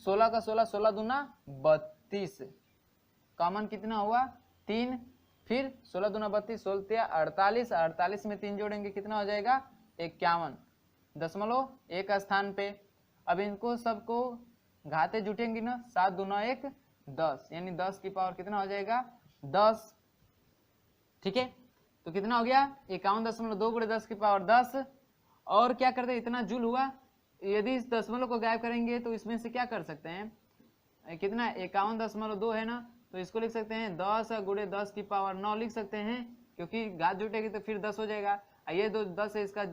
16 का 16, 16 दूना 32, कॉमन कितना हुआ 3, फिर 16 दूना 32, 16 48, 48 में 3 जोड़ेंगे कितना हो जाएगा 51.1 स्थान पे। अब इनको सबको घाते जुटेंगी ना, 7 दूना 1 10, यानी 10 की पावर कितना हो जाएगा 10, ठीक है। तो कितना हो गया 51.2 गुणे 10 की पावर 10, और क्या करते इतना जूल हुआ। यदि इस दशमलव को गायब करेंगे तो इसमें से क्या कर सकते हैं, कितना 51.2 है ना, तो इसको लिख सकते हैं 10 गुणे 10 की पावर 9 लिख सकते हैं, क्योंकि घात जुटेगी तो फिर 10 हो जाएगा। ये 10 है, इसका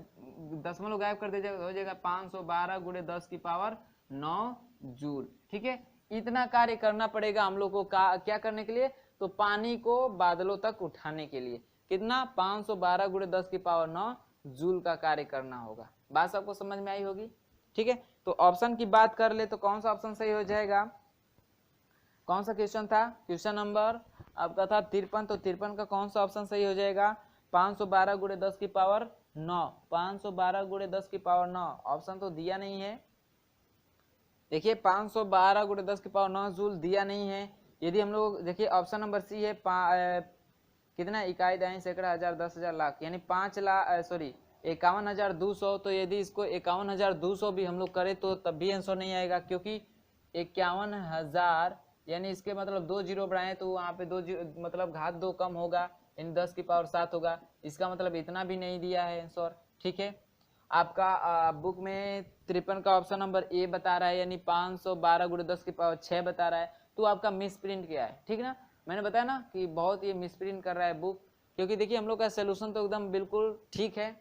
दशमलव गायब कर दीजिएगा, हो जाएगा 512 गुणे 10 की पावर 9 जूल, ठीक है। इतना कार्य करना पड़ेगा हम लोग को क्या करने के लिए, तो पानी को बादलों तक उठाने के लिए कितना 512 गुणे 10 की पावर 9 जूल का कार्य करना होगा। बात सबको समझ में आई होगी, ठीक है। तो ऑप्शन की बात कर ले तो कौन सा ऑप्शन सही हो जाएगा, कौन सा क्वेश्चन था, क्वेश्चन नंबर आपका था 53, तो 53 का कौन सा ऑप्शन सही हो जाएगा 512 गुणे 10 की पावर 9, 512 गुणे 10 की पावर 9, ऑप्शन तो दिया नहीं है, देखिए 512 गुणे 10 की पावर 9 जूल दिया नहीं है। यदि हम लोग देखिए ऑप्शन नंबर सी है कितना इकाई दाएं सैकड़ा हजार 10,000 लाख यानी 5 लाख 51,200। तो यदि इसको 51,200 भी हम लोग करें तो तब भी आंसर नहीं आएगा, क्योंकि 51,000 यानी इसके मतलब 2 जीरो बढ़ाएं तो वहाँ पे 2 मतलब घात 2 कम होगा यानी 10 की पावर 7 होगा। इसका मतलब इतना भी नहीं दिया है आंसर। ठीक है, आपका बुक में 53 का ऑप्शन नंबर ए बता रहा है यानी 512 गुणे 10 की पावर 6 बता रहा है। तो आपका मिस प्रिंट क्या है? ठीक ना, मैंने बताया ना कि बहुत ये मिस प्रिंट कर रहा है बुक, क्योंकि देखिए हम लोग का सोल्यूशन तो एकदम बिल्कुल ठीक है,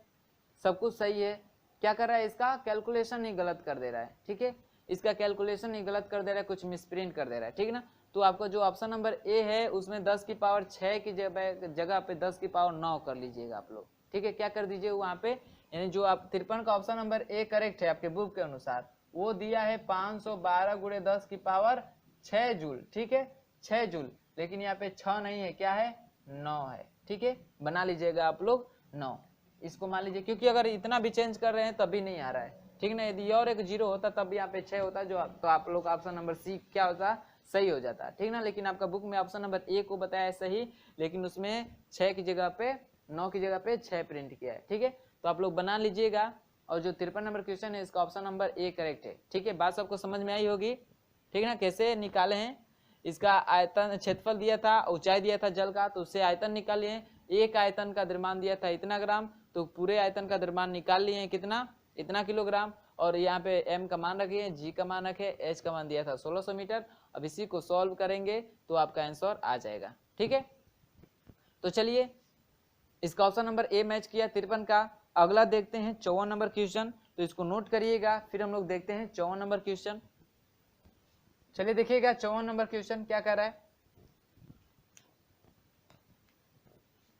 सब कुछ सही है। क्या कर रहा है, इसका कैलकुलेशन ही गलत कर दे रहा है। ठीक है, इसका कैलकुलेशन ही गलत कर दे रहा है, कुछ मिस प्रिंट कर दे रहा है। ठीक ना, तो आपका जो ऑप्शन नंबर ए है उसमें 10 की पावर 6 की जगह पे 10 की पावर 9 कर लीजिएगा आप लोग। ठीक है, क्या कर दीजिए वहाँ पे, यानी जो आप 53 का ऑप्शन नंबर ए करेक्ट है आपके बुक के अनुसार, वो दिया है 512 गुणे 10 की पावर 6 जूल। ठीक है, 6 जूल, लेकिन यहाँ पे 6 नहीं है, क्या है, 9 है। ठीक है, बना लीजिएगा आप लोग 9, इसको मान लीजिए, क्योंकि अगर इतना भी चेंज कर रहे हैं तब भी नहीं आ रहा है। ठीक ना, यदि और एक जीरो होता तब भी यहाँ पे 6 होता, जो तो आप लोग ऑप्शन नंबर सी क्या होता, सही हो जाता। ठीक ना, लेकिन आपका बुक में ऑप्शन नंबर ए को बताया है सही, लेकिन उसमें 6 की जगह पे 9 की जगह पे 6 प्रिंट किया है। ठीक है, तो आप लोग बना लीजिएगा। और जो 53 नंबर क्वेश्चन है इसका ऑप्शन नंबर ए करेक्ट है। ठीक है, बात सबको समझ में आई होगी। ठीक ना, कैसे निकाले हैं, इसका आयतन क्षेत्रफल दिया था, ऊंचाई दिया था जल का, तो उससे आयतन निकाल लिए। एक आयतन का द्रव्यमान दिया था इतना ग्राम, तो पूरे आयतन का द्रव्यमान निकाल लिए कितना, इतना किलोग्राम। और यहाँ पे m का मान रखे, g का मान रखे, h का मान दिया था 1600 मीटर। अब इसी को सॉल्व करेंगे तो आपका आंसर आ जाएगा। ठीक है, तो चलिए इसका ऑप्शन नंबर ए मैच किया 53 का। अगला देखते हैं 54 नंबर क्वेश्चन, तो इसको नोट करिएगा, फिर हम लोग देखते हैं 54 नंबर क्वेश्चन। चलिए देखिएगा 54 नंबर क्वेश्चन क्या कह रहा है।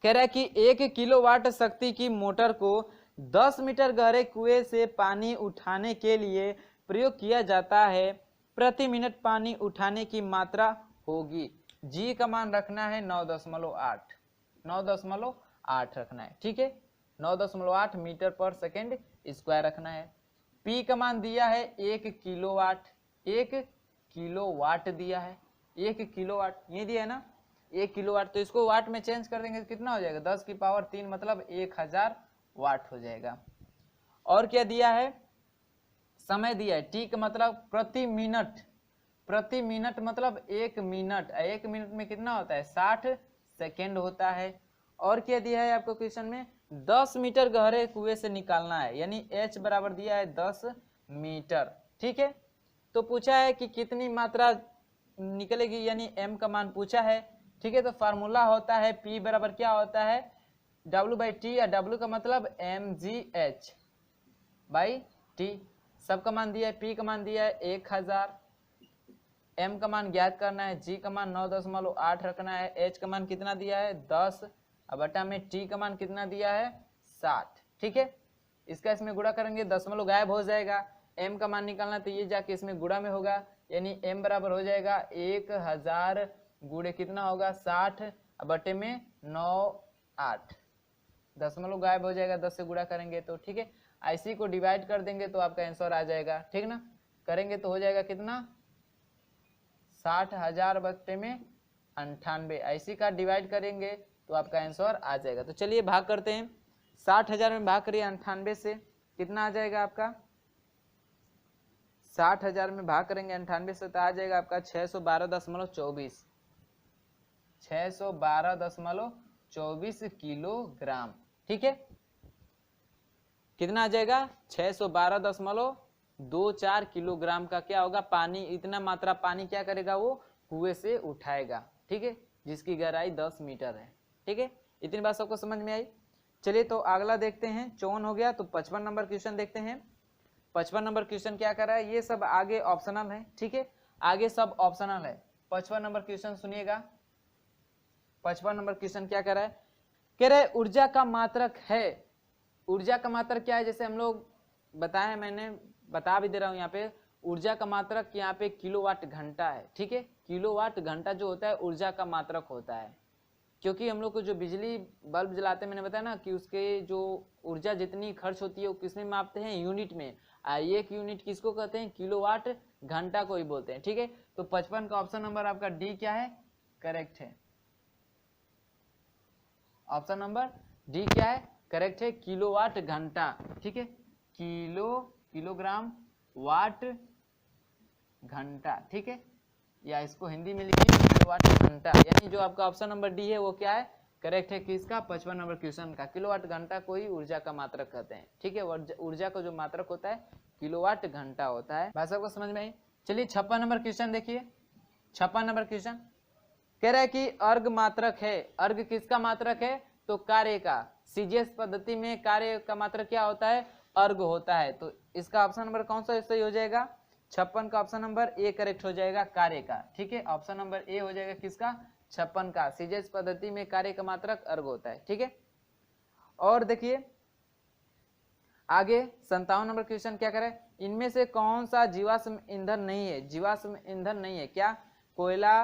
कह रहा है कि 1 किलोवाट शक्ति की मोटर को 10 मीटर गहरे कुएं से पानी उठाने के लिए प्रयोग किया जाता है, प्रति मिनट पानी उठाने की मात्रा होगी। जी का मान रखना है 9.8, 9.8 रखना है। ठीक है, 9.8 मीटर पर सेकेंड स्क्वायर रखना है। पी का मान दिया है 1 किलोवाट, 1 किलोवाट दिया है, 1 किलोवाट ये दिया है ना, 1 किलोवाट, तो इसको वाट में चेंज कर देंगे तो कितना हो जाएगा, 10 की पावर 3 मतलब 1000 वाट हो जाएगा। और क्या दिया है, समय दिया है, टी का मतलब प्रति मिनट, प्रति मिनट मतलब 1 मिनट, 1 मिनट में कितना होता है, 60 सेकेंड होता है। और क्या दिया है आपको क्वेश्चन में, 10 मीटर गहरे कुएं से निकालना है, यानी h बराबर दिया है 10 मीटर। ठीक है, तो पूछा है कि कितनी मात्रा निकलेगी, यानी m का मान पूछा है। ठीक है, तो फार्मूला होता है p बराबर क्या होता है, w/t, या w का मतलब mgh बाई t। सबका मान दिया है, p का मान दिया है 1000, m का मान ज्ञात करना है, g का मान 9.8 रखना है, h का मान कितना दिया है 10, अब बटा में t का मान कितना दिया है 60। ठीक है, इसका इसमें गुणा करेंगे, दशमलव गायब हो जाएगा, m का मान निकालना तो ये जाके इसमें गुणा में होगा, यानी m बराबर हो जाएगा 1000 गुणे कितना होगा 60, बटे में 9.8, दशमलव गायब हो जाएगा 10 से गुणा करेंगे तो। ठीक है, IC को डिवाइड कर देंगे तो आपका आंसर आ जाएगा। ठीक ना, करेंगे तो हो जाएगा कितना 60,000 बटे में 98, IC का डिवाइड करेंगे तो आपका आंसर आ जाएगा। तो चलिए भाग करते हैं, 60,000 में भाग करिए 98 से, कितना आ जाएगा आपका, 60,000 में भाग करेंगे 98 से तो आ जाएगा आपका 612.24, 612.24 किलोग्राम। ठीक है, कितना आ जाएगा 612.24 किलोग्राम का क्या होगा पानी, इतना मात्रा पानी क्या करेगा वो कुएं से उठाएगा। ठीक है, जिसकी गहराई 10 मीटर है। ठीक है, इतनी बात सबको समझ में आई। चलिए तो अगला देखते हैं, 54 हो गया, तो 55 नंबर क्वेश्चन देखते हैं। 55 नंबर क्वेश्चन क्या कर रहा है, ये सब आगे ऑप्शनल है। ठीक है, आगे सब ऑप्शनल है। 55 नंबर क्वेश्चन सुनिएगा, 55 नंबर क्वेश्चन क्या कर रहा है, कह रहा है ऊर्जा का मात्रक है, ऊर्जा का मात्रक क्या है, जैसे हम लोग बताया, मैंने बता भी दे रहा हूं यहाँ पे, ऊर्जा का मात्रक यहाँ पे किलोवाट घंटा है। ठीक है, किलोवाट घंटा जो होता है ऊर्जा का मात्रक होता है। क्योंकि हम लोग को जो बिजली बल्ब जलाते हैं, मैंने बताया ना कि उसके जो ऊर्जा जितनी खर्च होती है वो किसमें मापते हैं, यूनिट में। एक यूनिट किसको कहते हैं, किलोवाट घंटा को ही बोलते हैं। ठीक है, तो 55 का ऑप्शन नंबर आपका डी क्या है, करेक्ट है। ऑप्शन नंबर डी क्या है, करेक्ट है, किलोवाट घंटा। ठीक है, किलोग्राम वाट घंटा। ठीक है, या इसको हिंदी में लिखिए किलोवाट घंटा, यानी जो आपका ऑप्शन नंबर डी है वो क्या है, करेक्ट है। किसका, 55 नंबर क्वेश्चन का। किलोवाट घंटा को ही ऊर्जा का मात्रक कहते हैं। ठीक है, ऊर्जा का जो मात्रक होता है किलोवाट घंटा होता है। भाई साहब को समझ में आई। चलिए 56 नंबर क्वेश्चन देखिए। 56 नंबर क्वेश्चन कह रहा है कि अर्घ मात्रक है। अर्घ किसका मात्रक है, तो कार्य का। सीजीएस पद्धति में कार्य का मात्रक क्या होता है, अर्घ होता है। तो इसका ऑप्शन नंबर कौन सा सही हो जाएगा, 56 का ऑप्शन नंबर ए करेक्ट हो जाएगा, कार्य का। ठीक है, ऑप्शन नंबर ए हो जाएगा किसका, 56 का। सीजीएस पद्धति में कार्य का मात्रक अर्घ होता है। ठीक है, और देखिए आगे 57 नंबर क्वेश्चन क्या करे, इनमें से कौन सा जीवाश्म ईंधन नहीं है। जीवाश्म ईंधन नहीं है क्या, कोयला,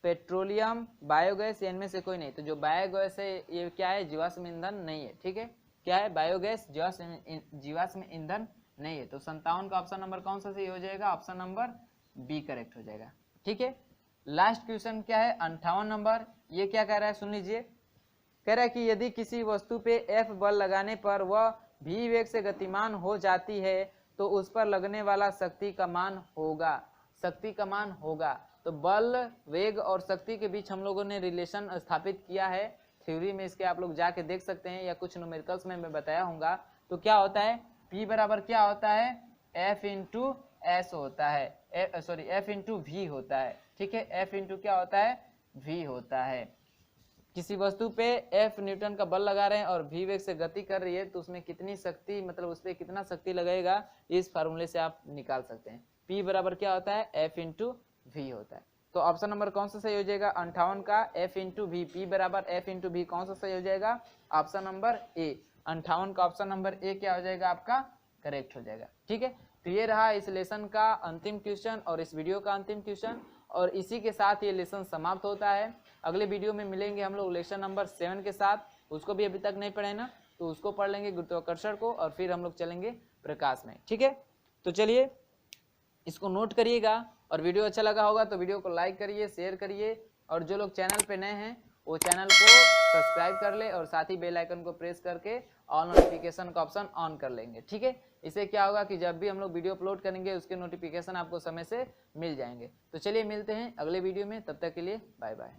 पेट्रोलियम, बायोगैस, इनमें से कोई नहीं। तो जो बायोगैस है ये क्या है, जीवाश्म ईंधन नहीं है। ठीक है, क्या है, बायोगैस जीवाश्म ईंधन नहीं है। तो 57 का ऑप्शन नंबर कौन सा सही हो जाएगा, ऑप्शन नंबर बी करेक्ट हो जाएगा। ठीक है, लास्ट क्वेश्चन क्या है 58 नंबर। ये क्या कह रहा है, सुन लीजिए। कह रहा है कि यदि किसी वस्तु पे F बल लगाने पर वह v वेग से गतिमान हो जाती है तो उस पर लगने वाला शक्ति का मान होगा। शक्ति का मान होगा। तो बल, वेग और शक्ति के बीच हम लोगों ने रिलेशन स्थापित किया है थ्योरी में। इसके आप लोग जाके देख सकते हैं, या कुछ न्यूमेरिकल्स में मैं बताया हूँगा। तो क्या होता है, P बराबर क्या होता है, F इंटू एस होता है, सॉरी F इंटू वी होता है। ठीक है, F इंटू क्या होता है, v होता है। किसी वस्तु पे F न्यूटन का बल लगा रहे हैं और v वेग से गति कर रही है तो उसमें कितनी शक्ति, मतलब उस पर कितना शक्ति लगेगा, इस फार्मूले से आप निकाल सकते हैं। P बराबर क्या होता है, F इंटू वी होता है। तो ऑप्शन नंबर कौन सा सही हो जाएगा, 58 का F इंटू वी, P बराबर F इंटू वी, कौन सा सही हो जाएगा, ऑप्शन नंबर ए। 58 का ऑप्शन नंबर ए क्या हो जाएगा आपका, करेक्ट हो जाएगा। ठीक है, तो ये रहा इस लेसन का अंतिम क्वेश्चन और इस वीडियो का अंतिम क्वेश्चन, और इसी के साथ ये लेसन समाप्त होता है। अगले वीडियो में मिलेंगे हम लोग लेसन नंबर 7 के साथ। उसको भी अभी तक नहीं पढ़े ना, तो उसको पढ़ लेंगे, गुरुत्वाकर्षण को, और फिर हम लोग चलेंगे प्रकाश में। ठीक है, तो चलिए इसको नोट करिएगा, और वीडियो अच्छा लगा होगा तो वीडियो को लाइक करिए, शेयर करिए, और जो लोग चैनल पे नए हैं वो चैनल को सब्सक्राइब कर ले, और साथ ही बेल आइकन को प्रेस करके ऑल नोटिफिकेशन का ऑप्शन ऑन कर लेंगे। ठीक है, इससे क्या होगा कि जब भी हम लोग वीडियो अपलोड करेंगे उसके नोटिफिकेशन आपको समय से मिल जाएंगे। तो चलिए मिलते हैं अगले वीडियो में, तब तक के लिए बाय बाय।